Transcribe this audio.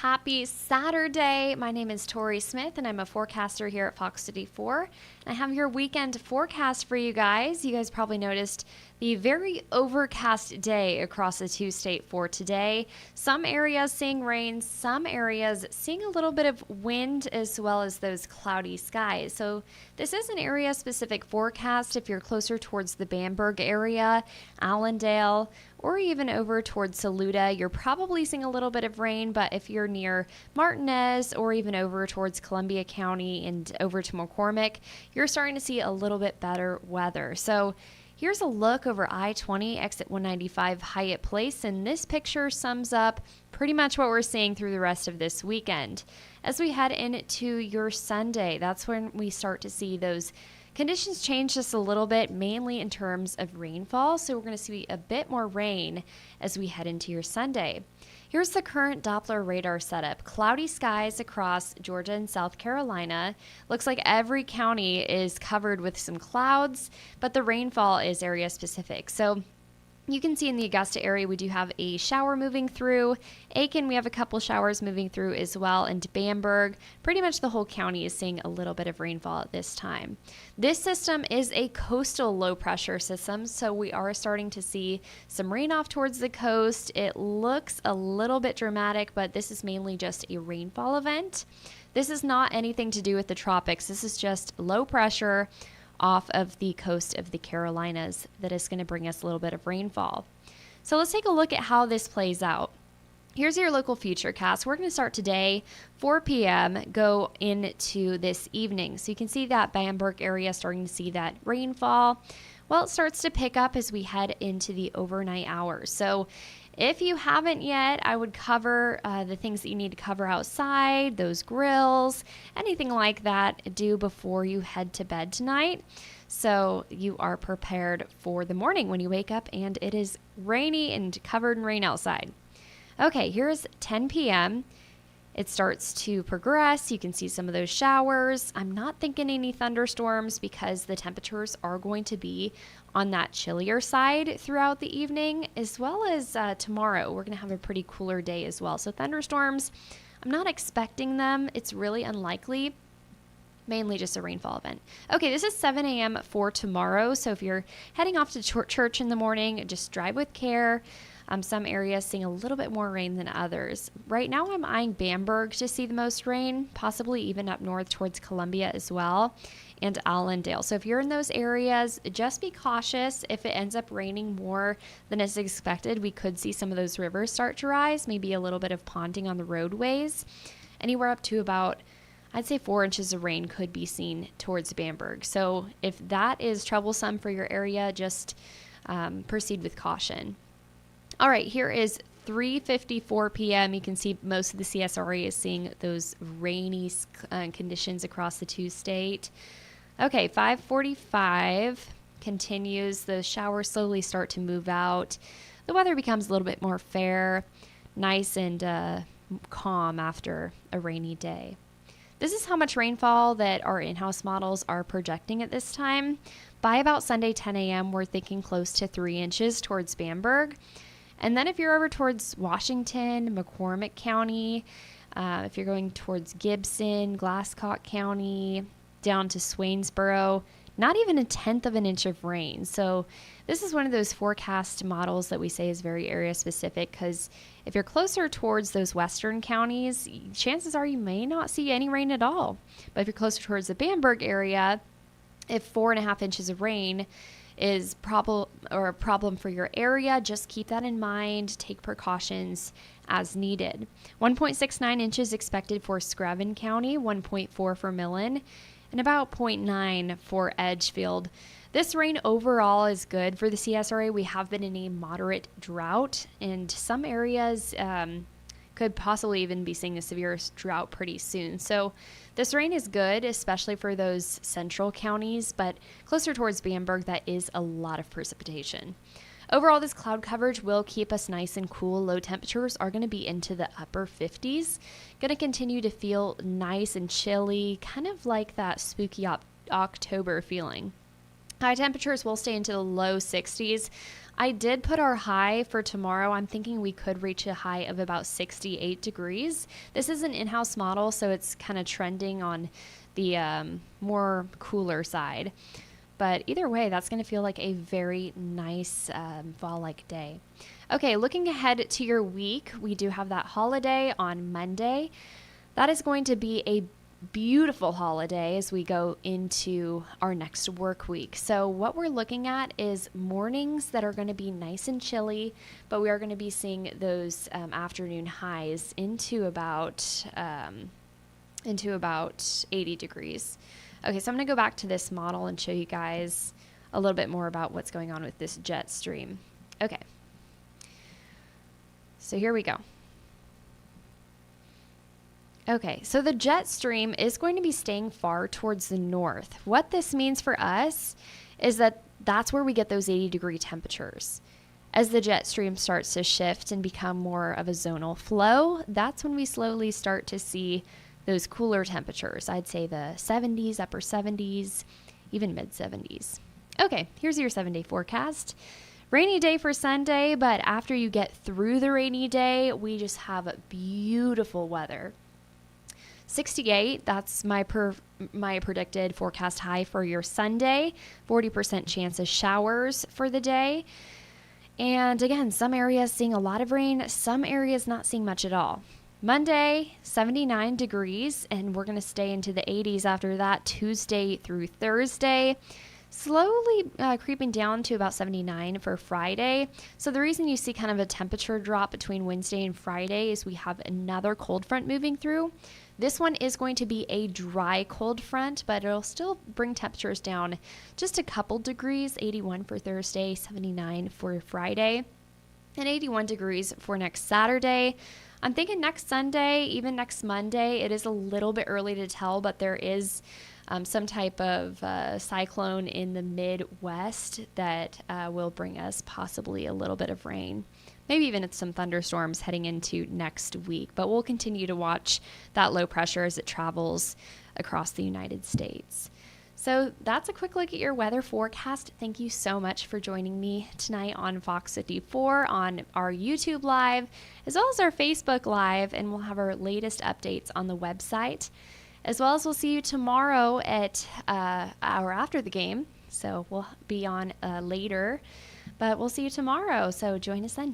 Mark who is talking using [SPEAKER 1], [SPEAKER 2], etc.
[SPEAKER 1] Happy Saturday. My name is Tori Smith and I'm a forecaster here at Fox City 4. And I have your weekend forecast for you guys. You guys probably noticed the very overcast day across the two-state for today. Some areas seeing rain, some areas seeing a little bit of wind as well as those cloudy skies. So this is an area-specific forecast. If you're closer towards the Bamberg area, Allendale, or even over towards Saluda, you're probably seeing a little bit of rain, but if you're near Martinez or even over towards Columbia County and over to McCormick, you're starting to see a little bit better weather. So here's a look over I-20 exit 195 Hyatt Place, and this picture sums up pretty much what we're seeing through the rest of this weekend. As we head into your Sunday, that's when we start to see those conditions change just a little bit, mainly in terms of rainfall. So we're going to see a bit more rain as we head into your Sunday. Here's the current Doppler radar setup. Cloudy skies across Georgia and South Carolina. Looks like every county is covered with some clouds, but the rainfall is area specific. So you can see in the Augusta area, we do have a shower moving through. Aiken, we have a couple showers moving through as well. And Bamberg, pretty much the whole county is seeing a little bit of rainfall at this time. This system is a coastal low pressure system, so we are starting to see some rain off towards the coast. It looks a little bit dramatic, but this is mainly just a rainfall event. This is not anything to do with the tropics. This is just low pressure off of the coast of the Carolinas that is going to bring us a little bit of rainfall. So let's take a look at how this plays out. Here's your local futurecast. We're going to start today, 4 p.m., go into this evening. So you can see that Bamberg area starting to see that rainfall. Well, it starts to pick up as we head into the overnight hours. So if you haven't yet, I would cover the things that you need to cover outside, those grills, anything like that, do before you head to bed tonight, so you are prepared for the morning when you wake up and it is rainy and covered in rain outside. Okay, here's 10 p.m. It starts to progress. You can see some of those showers. I'm not thinking any thunderstorms because the temperatures are going to be on that chillier side throughout the evening, as well as tomorrow. We're going to have a pretty cooler day as well. So thunderstorms, I'm not expecting them. It's really unlikely. Mainly just a rainfall event. Okay, this is 7 a.m. for tomorrow. So if you're heading off to church in the morning, just drive with care. Some areas seeing a little bit more rain than others. Right now I'm eyeing Bamberg to see the most rain, possibly even up north towards Columbia as well, and Allendale. So if you're in those areas, just be cautious. If it ends up raining more than is expected, we could see some of those rivers start to rise, maybe a little bit of ponding on the roadways. Anywhere up to about, I'd say 4 inches of rain could be seen towards Bamberg. So if that is troublesome for your area, just proceed with caution. All right, here is 3:54 p.m. You can see most of the CSRA is seeing those rainy conditions across the two-state. Okay, 5:45 continues. The showers slowly start to move out. The weather becomes a little bit more fair, nice and calm after a rainy day. This is how much rainfall that our in-house models are projecting at this time. By about Sunday 10 a.m., we're thinking close to 3 inches towards Bamberg. And then if you're over towards Washington, McCormick County, if you're going towards Gibson, Glasscock County, down to Swainsboro, not even 1/10 of an inch of rain. So this is one of those forecast models that we say is very area specific, because if you're closer towards those western counties, chances are you may not see any rain at all. But if you're closer towards the Bamberg area, if 4.5 inches of rain is a problem for your area, just keep that in mind. Take precautions as needed. 1.69 inches expected for Screven County, 1.4 for Millen, and about 0.9 for Edgefield. This rain overall is good for the CSRA. We have been in a moderate drought, and some areas could possibly even be seeing a severe drought pretty soon. So this rain is good, especially for those central counties, but closer towards Bamberg, that is a lot of precipitation. Overall, this cloud coverage will keep us nice and cool. Low temperatures are going to be into the upper 50s. Going to continue to feel nice and chilly, kind of like that spooky October feeling. High temperatures will stay into the low 60s. I did put our high for tomorrow. I'm thinking we could reach a high of about 68 degrees. This is an in-house model, so it's kind of trending on the more cooler side. But either way, that's going to feel like a very nice fall-like day. Okay, looking ahead to your week, we do have that holiday on Monday. That is going to be a beautiful holiday as we go into our next work week. So what we're looking at is mornings that are going to be nice and chilly, but we are going to be seeing those afternoon highs into about 80 degrees. Okay, so I'm going to go back to this model and show you guys a little bit more about what's going on with this jet stream. Okay, so here we go. Okay, so the jet stream is going to be staying far towards the north. What this means for us is that that's where we get those 80-degree temperatures. As the jet stream starts to shift and become more of a zonal flow, that's when we slowly start to see those cooler temperatures. I'd say the 70s, upper 70s, even mid 70s. Okay, here's your 7-day forecast. Rainy day for Sunday, but after you get through the rainy day, we just have beautiful weather. 68, that's my predicted forecast high for your Sunday. 40% chance of showers for the day. And again, some areas seeing a lot of rain, some areas not seeing much at all. Monday, 79 degrees, and we're going to stay into the 80s after that, Tuesday through Thursday. Slowly creeping down to about 79 for Friday. So the reason you see kind of a temperature drop between Wednesday and Friday is we have another cold front moving through. This one is going to be a dry cold front, but it'll still bring temperatures down just a couple degrees. 81 for Thursday, 79 for Friday, and 81 degrees for next Saturday. I'm thinking next Sunday, even next Monday. It is a little bit early to tell, but there is some type of cyclone in the Midwest that will bring us possibly a little bit of rain. Maybe even some thunderstorms heading into next week. But we'll continue to watch that low pressure as it travels across the United States. So that's a quick look at your weather forecast. Thank you so much for joining me tonight on Fox 54 on our YouTube Live, as well as our Facebook Live, and we'll have our latest updates on the website. As well as we'll see you tomorrow at hour after the game. So we'll be on later, but we'll see you tomorrow. So join us then.